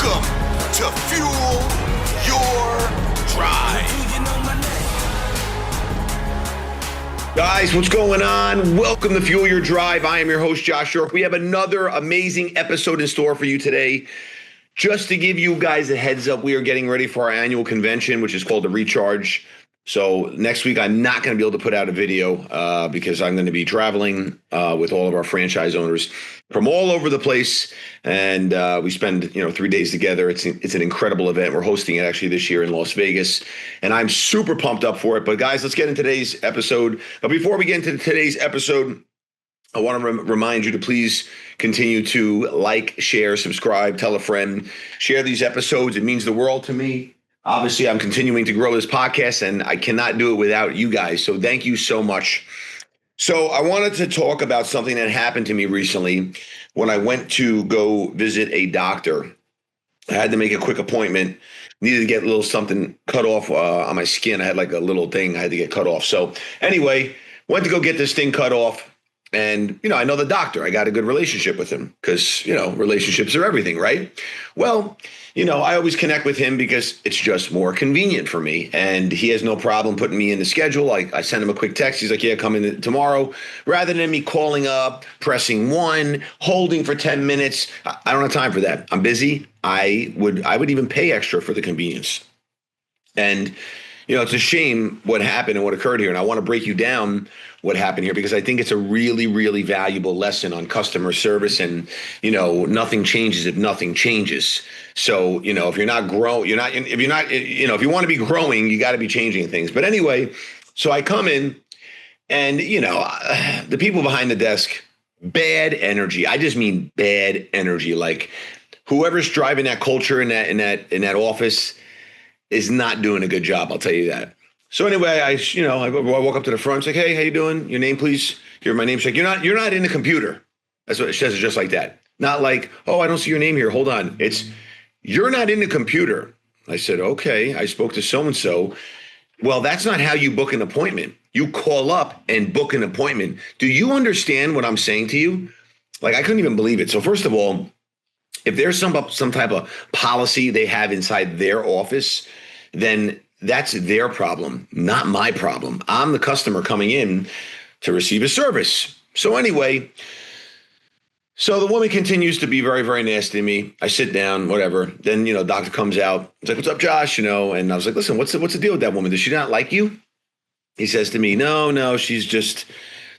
Welcome to Fuel Your Drive. Guys, what's going on? Welcome to Fuel Your Drive. I am your host, Josh York. We have another amazing episode in store for you today. Just to give you guys a heads up, we are getting ready for our annual convention, which is called the Recharge. So next week, I'm not going to be able to put out a video because I'm going to be traveling with all of our franchise owners from all over the place. And we spend, 3 days together. It's an incredible event. We're hosting it actually this year in Las Vegas. And I'm super pumped up for it. But guys, let's get into today's episode. But before we get into today's episode, I want to remind you to please continue to like, share, subscribe, tell a friend, share these episodes. It means the world to me. Obviously, I'm continuing to grow this podcast, and I cannot do it without you guys. So thank you so much. So I wanted to talk about something that happened to me recently when I went to go visit a doctor. I had to make a quick appointment, needed to get a little something cut off on my skin. I had like a little thing I had to get cut off. So anyway, went to go get this thing cut off. And, I know the doctor. I got a good relationship with him because, relationships are everything, right? Well, I always connect with him because it's just more convenient for me. And he has no problem putting me in the schedule. I send him a quick text. He's like, yeah, come in tomorrow. Rather than me calling up, pressing one, holding for 10 minutes. I don't have time for that. I'm busy. I would even pay extra for the convenience. And, it's a shame what happened and what occurred here. And I want to break you down what happened here because I think it's a really, really valuable lesson on customer service. And, nothing changes if nothing changes. So, if you're not growing, if you want to be growing, you got to be changing things. But anyway, so I come in and, the people behind the desk, bad energy. I just mean bad energy. Like whoever's driving that culture in that office is not doing a good job. I'll tell you that. So anyway, I walk up to the front. It's like, hey, how you doing? Your name, please. My name's like, you're not in the computer. That's what it says. It's just like that. Not like, oh, I don't see your name here. Hold on. It's you're not in the computer. I said, okay. I spoke to so-and-so. Well, that's not how you book an appointment. You call up and book an appointment. Do you understand what I'm saying to you? Like, I couldn't even believe it. So first of all, if there's some type of policy they have inside their office, then that's their problem, not my problem. I'm the customer coming in to receive a service. So anyway, so the woman continues to be very, very nasty to me. I sit down, whatever. Then, doctor comes out. He's like, what's up, Josh? And I was like, listen, what's the deal with that woman? Does she not like you? He says to me, no, she's just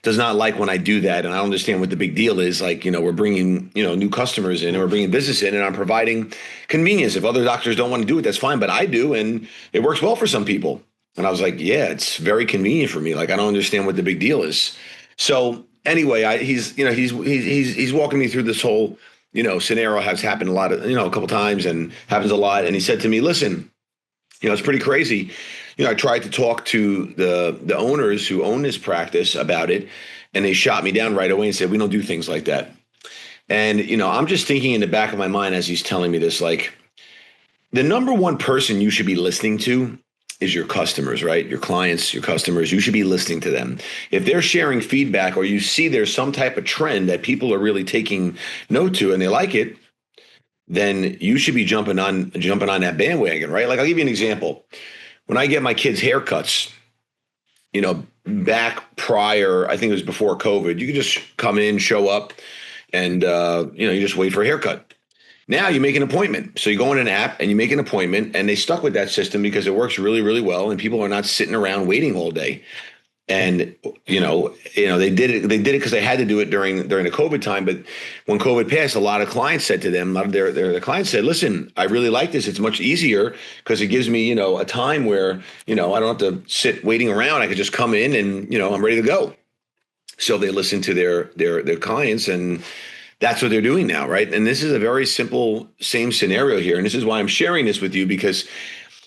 does not like when I do that. And I don't understand what the big deal is. Like, we're bringing, new customers in and we're bringing business in and I'm providing convenience. If other doctors don't want to do it, that's fine. But I do. And it works well for some people. And I was like, yeah, it's very convenient for me. Like, I don't understand what the big deal is. So anyway, he's walking me through this whole, scenario has happened a lot of, a couple times and happens a lot. And he said to me, listen, it's pretty crazy. I tried to talk to the owners who own this practice about it, and they shot me down right away and said, we don't do things like that. And, I'm just thinking in the back of my mind as he's telling me this, like the number one person you should be listening to is your customers, right? Your clients, your customers, you should be listening to them. If they're sharing feedback or you see there's some type of trend that people are really taking note to and they like it, then you should be jumping on that bandwagon, right? Like I'll give you an example. When I get my kids' haircuts, back prior, I think it was before COVID, you could just come in, show up, and, you just wait for a haircut. Now you make an appointment. So you go on an app and you make an appointment, and they stuck with that system because it works really, really well, and people are not sitting around waiting all day. And, they did it because they had to do it during the COVID time. But when COVID passed, a lot of clients said to them, a lot of their clients said, listen, I really like this. It's much easier because it gives me, a time where, I don't have to sit waiting around. I could just come in and, I'm ready to go. So they listen to their clients, and that's what they're doing now. Right. And this is a very simple, same scenario here. And this is why I'm sharing this with you, because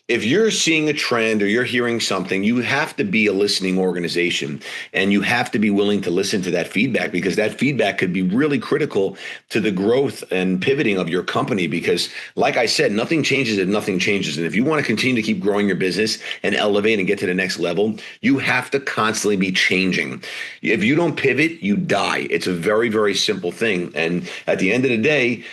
if you're seeing a trend or you're hearing something, you have to be a listening organization, and you have to be willing to listen to that feedback, because that feedback could be really critical to the growth and pivoting of your company. Because like I said, nothing changes if nothing changes. And if you want to continue to keep growing your business and elevate and get to the next level, you have to constantly be changing. If you don't pivot, you die. It's a very, very simple thing. And at the end of the day,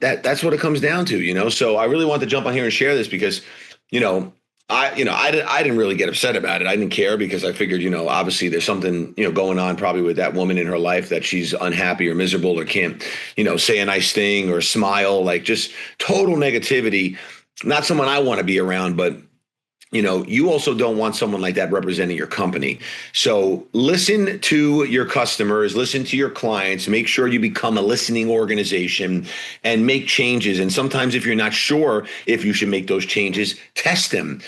that's what it comes down to, So I really want to jump on here and share this because I didn't really get upset about it. I didn't care because I figured, obviously there's something, going on probably with that woman in her life, that she's unhappy or miserable or can't, say a nice thing or smile, like just total negativity. Not someone I want to be around, but you also don't want someone like that representing your company. So listen to your customers, listen to your clients, make sure you become a listening organization and make changes. And sometimes if you're not sure if you should make those changes, test them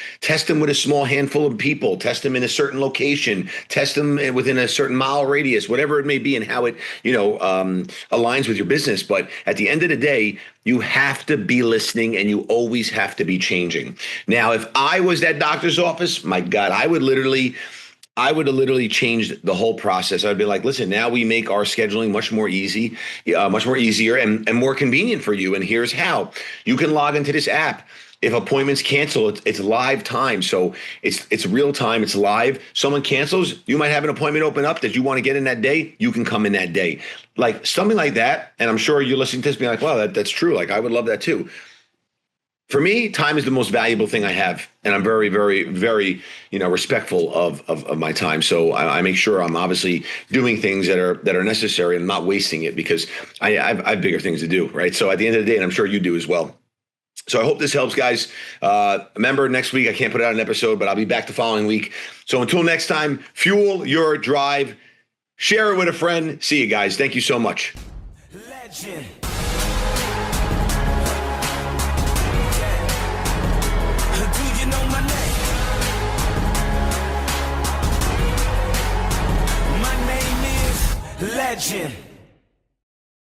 with a small handful of people, test them in a certain location, test them within a certain mile radius, whatever it may be, and how it, aligns with your business. But at the end of the day, you have to be listening, and you always have to be changing. Now, if I was that doctor's office, my God, I would have literally changed the whole process. I'd be like, listen, now we make our scheduling much more easier and more convenient for you. And here's how. You can log into this app. If appointments cancel, it's live time. So it's real time. It's live. Someone cancels, you might have an appointment open up that you want to get in that day. You can come in that day. Like something like that. And I'm sure you're listening to this being like, wow, that's true. Like I would love that too. For me, time is the most valuable thing I have. And I'm very, very, very, respectful of my time. So I make sure I'm obviously doing things that are necessary and not wasting it, because I have bigger things to do. Right. So at the end of the day, and I'm sure you do as well. So I hope this helps, guys. Remember, next week I can't put out an episode, but I'll be back the following week. So until next time, fuel your drive. Share it with a friend. See you guys. Thank you so much. Legend. Do you know my name? My name is Legend.